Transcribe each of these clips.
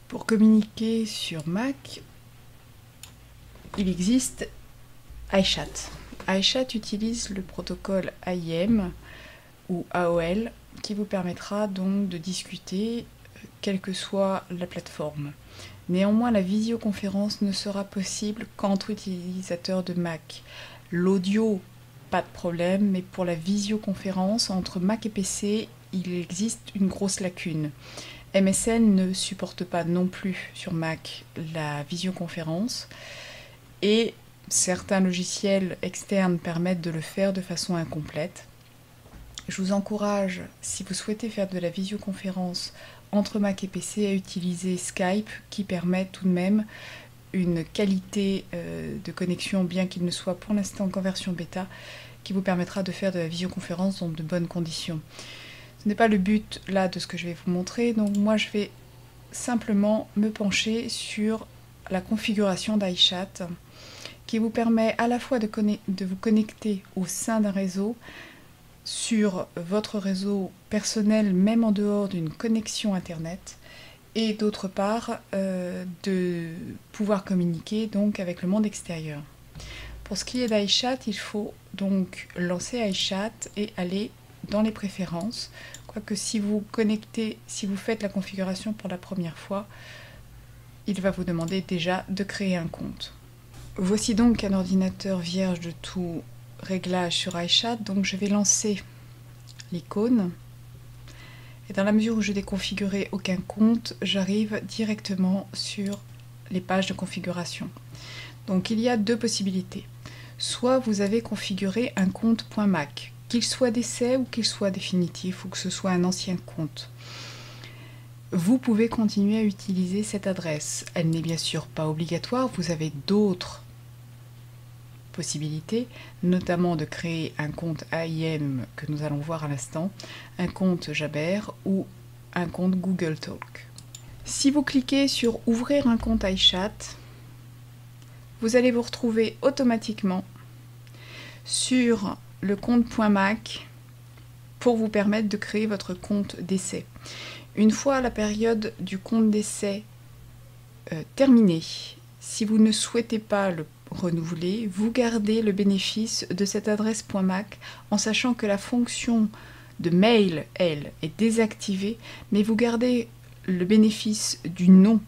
Pour communiquer sur Mac, il existe iChat. iChat utilise le protocole AIM ou AOL qui vous permettra donc de discuter quelle que soit la plateforme. Néanmoins, la visioconférence ne sera possible qu'entre utilisateurs de Mac. L'audio, pas de problème, mais pour la visioconférence entre Mac et PC, il existe une grosse lacune. MSN ne supporte pas non plus sur Mac la visioconférence et certains logiciels externes permettent de le faire de façon incomplète. Je vous encourage, si vous souhaitez faire de la visioconférence entre Mac et PC, à utiliser Skype qui permet tout de même une qualité de connexion, bien qu'il ne soit pour l'instant qu'en version bêta, qui vous permettra de faire de la visioconférence dans de bonnes conditions. Ce n'est pas le but là de ce que je vais vous montrer, donc moi je vais simplement me pencher sur la configuration d'iChat qui vous permet à la fois de vous connecter au sein d'un réseau, sur votre réseau personnel, même en dehors d'une connexion internet, et d'autre part de pouvoir communiquer donc avec le monde extérieur. Pour ce qui est d'iChat, il faut donc lancer iChat et aller dans les préférences, quoique si vous faites la configuration pour la première fois, il va vous demander déjà de créer un compte. Voici donc un ordinateur vierge de tout réglage sur iChat, donc je vais lancer l'icône. Et dans la mesure où je n'ai configuré aucun compte, j'arrive directement sur les pages de configuration. Donc il y a deux possibilités. Soit vous avez configuré un compte .mac, qu'il soit d'essai ou qu'il soit définitif, ou que ce soit un ancien compte. Vous pouvez continuer à utiliser cette adresse. Elle n'est bien sûr pas obligatoire, vous avez d'autres possibilités, notamment de créer un compte AIM que nous allons voir à l'instant, un compte Jabber ou un compte Google Talk. Si vous cliquez sur ouvrir un compte iChat, vous allez vous retrouver automatiquement sur le compte .mac pour vous permettre de créer votre compte d'essai. Une fois la période du compte d'essai terminée, si vous ne souhaitez pas le renouveler, vous gardez le bénéfice de cette adresse .mac en sachant que la fonction de mail, elle, est désactivée, mais vous gardez le bénéfice du nom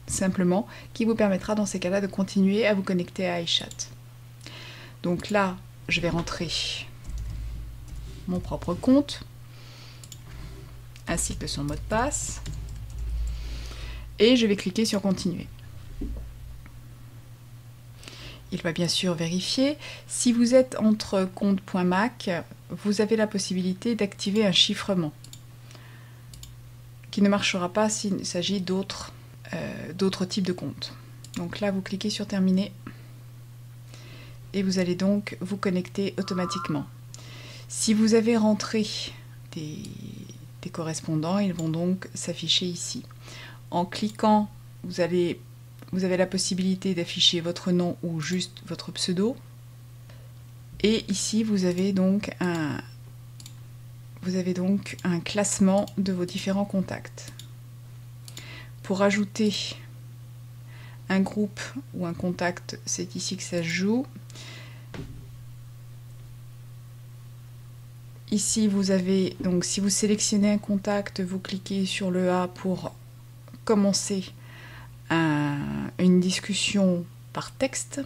simplement, qui vous permettra dans ces cas-là de continuer à vous connecter à iChat. Donc là, je vais rentrer mon propre compte, ainsi que son mot de passe, et je vais cliquer sur continuer. Il va bien sûr vérifier. Si vous êtes entre compte.mac, vous avez la possibilité d'activer un chiffrement qui ne marchera pas s'il s'agit d'autres types de comptes. Donc là, vous cliquez sur terminer et vous allez donc vous connecter automatiquement. Si vous avez rentré des correspondants, ils vont donc s'afficher ici. En cliquant, vous avez la possibilité d'afficher votre nom ou juste votre pseudo. Et ici, vous avez donc un classement de vos différents contacts. Pour ajouter un groupe ou un contact, c'est ici que ça se joue. Ici, vous avez, donc si vous sélectionnez un contact, vous cliquez sur le A pour commencer une discussion par texte.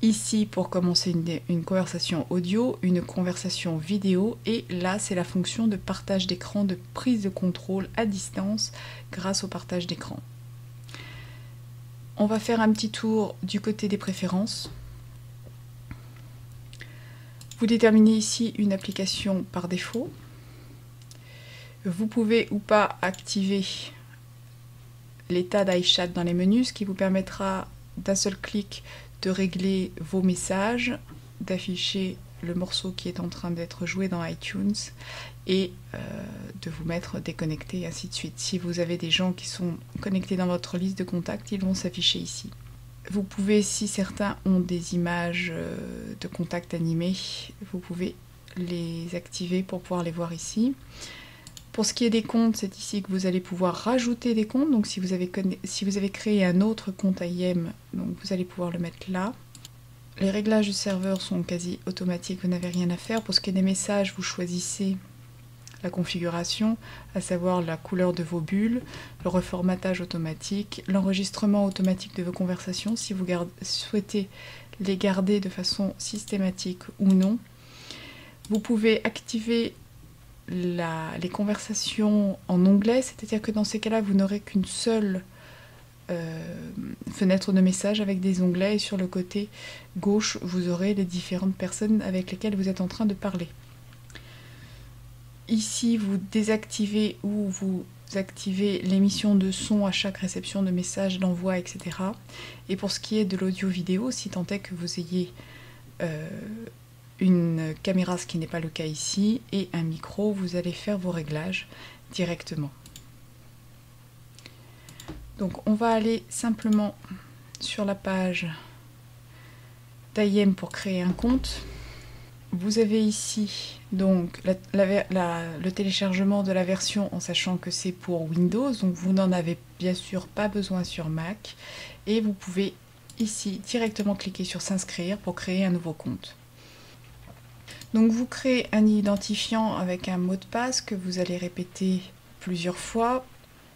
Ici, pour commencer une conversation audio, une conversation vidéo, et là, c'est la fonction de partage d'écran, de prise de contrôle à distance grâce au partage d'écran. On va faire un petit tour du côté des préférences. Vous déterminez ici une application par défaut. Vous pouvez ou pas activer l'état d'iChat dans les menus, ce qui vous permettra d'un seul clic de régler vos messages, d'afficher le morceau qui est en train d'être joué dans iTunes et de vous mettre déconnecté, ainsi de suite. Si vous avez des gens qui sont connectés dans votre liste de contacts, ils vont s'afficher ici. Vous pouvez, si certains ont des images de contacts animés, vous pouvez les activer pour pouvoir les voir ici. Pour ce qui est des comptes, c'est ici que vous allez pouvoir rajouter des comptes. Donc si vous avez créé un autre compte IM, donc vous allez pouvoir le mettre là. Les réglages du serveur sont quasi automatiques, vous n'avez rien à faire. Pour ce qui est des messages, vous choisissez la configuration, à savoir la couleur de vos bulles, le reformatage automatique, l'enregistrement automatique de vos conversations, si vous souhaitez les garder de façon systématique ou non. Vous pouvez activer les conversations en onglet, c'est-à-dire que dans ces cas-là, vous n'aurez qu'une seule fenêtre de message avec des onglets, et sur le côté gauche, vous aurez les différentes personnes avec lesquelles vous êtes en train de parler. Ici, vous désactivez ou vous activez l'émission de son à chaque réception de messages, d'envoi, etc. Et pour ce qui est de l'audio-vidéo, si tant est que vous ayez une caméra, ce qui n'est pas le cas ici, et un micro, vous allez faire vos réglages directement. Donc on va aller simplement sur la page d'IM pour créer un compte. Vous avez ici donc le téléchargement de la version en sachant que c'est pour Windows, donc vous n'en avez bien sûr pas besoin sur Mac. Et vous pouvez ici directement cliquer sur s'inscrire pour créer un nouveau compte. Donc vous créez un identifiant avec un mot de passe que vous allez répéter plusieurs fois.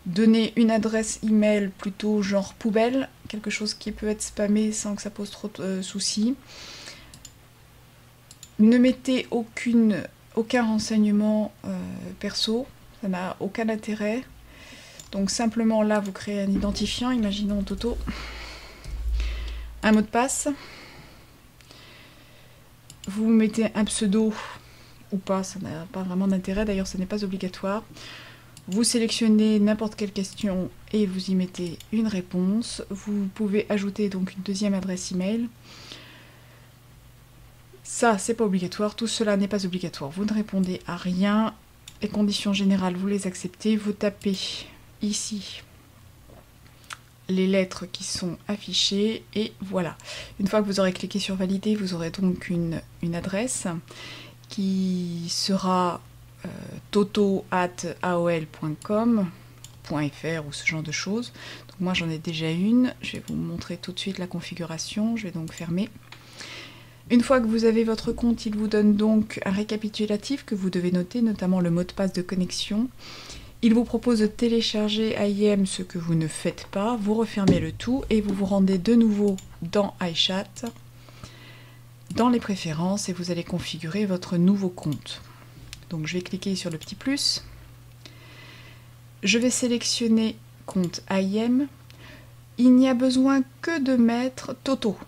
Donnez une adresse email plutôt genre poubelle, quelque chose qui peut être spammé sans que ça pose trop de soucis. Ne mettez aucun renseignement perso, ça n'a aucun intérêt. Donc simplement là vous créez un identifiant, imaginons Toto, un mot de passe. Vous mettez un pseudo ou pas, ça n'a pas vraiment d'intérêt, d'ailleurs ce n'est pas obligatoire. Vous sélectionnez n'importe quelle question et vous y mettez une réponse. Vous pouvez ajouter donc une deuxième adresse email. Ça, c'est pas obligatoire, tout cela n'est pas obligatoire. Vous ne répondez à rien. Les conditions générales, vous les acceptez. Vous tapez ici les lettres qui sont affichées et voilà. Une fois que vous aurez cliqué sur valider, vous aurez donc une adresse qui sera toto@aol.com.fr ou ce genre de choses. Donc moi j'en ai déjà une, je vais vous montrer tout de suite la configuration, je vais donc fermer. Une fois que vous avez votre compte, il vous donne donc un récapitulatif que vous devez noter, notamment le mot de passe de connexion. Il vous propose de télécharger IM, ce que vous ne faites pas, vous refermez le tout et vous vous rendez de nouveau dans iChat, dans les préférences, et vous allez configurer votre nouveau compte. Donc je vais cliquer sur le petit plus. Je vais sélectionner compte IM. Il n'y a besoin que de mettre Toto.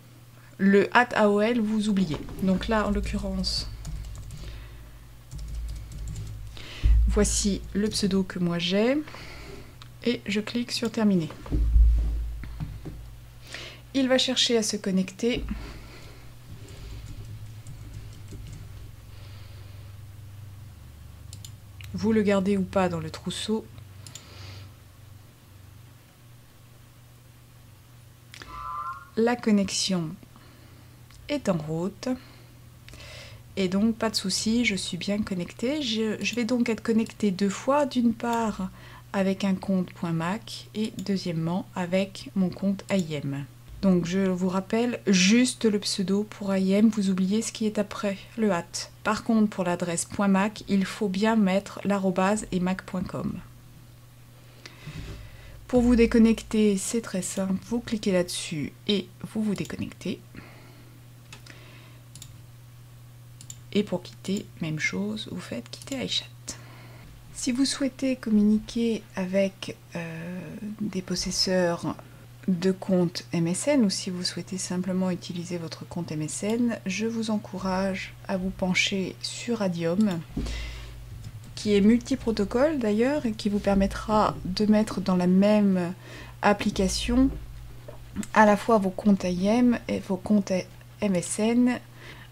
Le @AOL, vous oubliez. Donc là, en l'occurrence, voici le pseudo que moi j'ai. Et je clique sur terminer. Il va chercher à se connecter. Vous le gardez ou pas dans le trousseau. La connexion est en route. Et donc, pas de souci, je suis bien connectée. Je vais donc être connectée deux fois. D'une part, avec un compte .mac et deuxièmement, avec mon compte IM. Donc, je vous rappelle, juste le pseudo pour IM, vous oubliez ce qui est après le @. Par contre, pour l'adresse .mac, il faut bien mettre l'arrobase et mac.com. Pour vous déconnecter, c'est très simple, vous cliquez là-dessus et vous vous déconnectez. Et pour quitter, même chose, vous faites quitter iChat. Si vous souhaitez communiquer avec des possesseurs de compte MSN ou si vous souhaitez simplement utiliser votre compte MSN, je vous encourage à vous pencher sur Adium, qui est multi-protocole d'ailleurs et qui vous permettra de mettre dans la même application à la fois vos comptes IM et vos comptes MSN,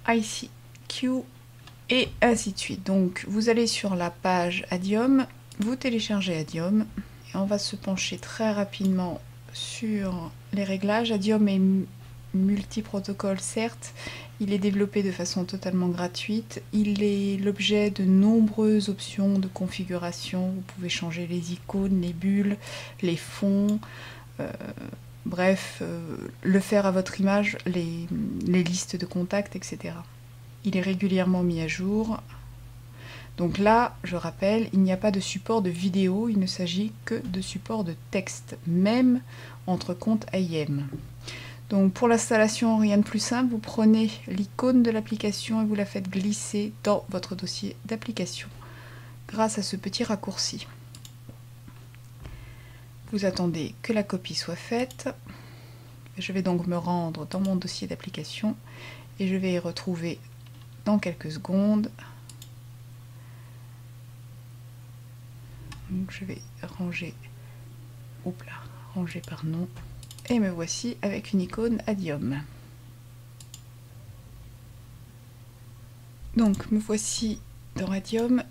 ICQ et ainsi de suite. Donc vous allez sur la page Adium, vous téléchargez Adium et on va se pencher très rapidement sur les réglages. Adium est multi-protocole, certes, il est développé de façon totalement gratuite. Il est l'objet de nombreuses options de configuration. Vous pouvez changer les icônes, les bulles, les fonds, bref, le faire à votre image, les listes de contacts, etc. Il est régulièrement mis à jour. Donc là, je rappelle, il n'y a pas de support de vidéo, il ne s'agit que de support de texte, même entre comptes AIM. Donc pour l'installation, rien de plus simple, vous prenez l'icône de l'application et vous la faites glisser dans votre dossier d'application grâce à ce petit raccourci. Vous attendez que la copie soit faite. Je vais donc me rendre dans mon dossier d'application et je vais y retrouver dans quelques secondes. Donc je vais ranger, ranger par nom, et me voici avec une icône Adium. Donc me voici dans Adium.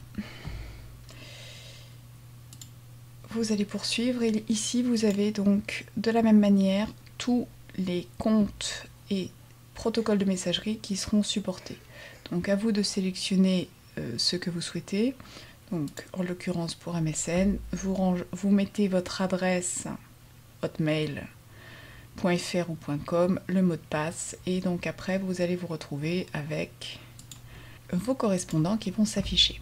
Vous allez poursuivre et ici vous avez donc de la même manière tous les comptes et protocoles de messagerie qui seront supportés. Donc à vous de sélectionner ce que vous souhaitez. Donc, en l'occurrence pour MSN, vous mettez votre adresse hotmail.fr ou .com, le mot de passe, et donc après vous allez vous retrouver avec vos correspondants qui vont s'afficher.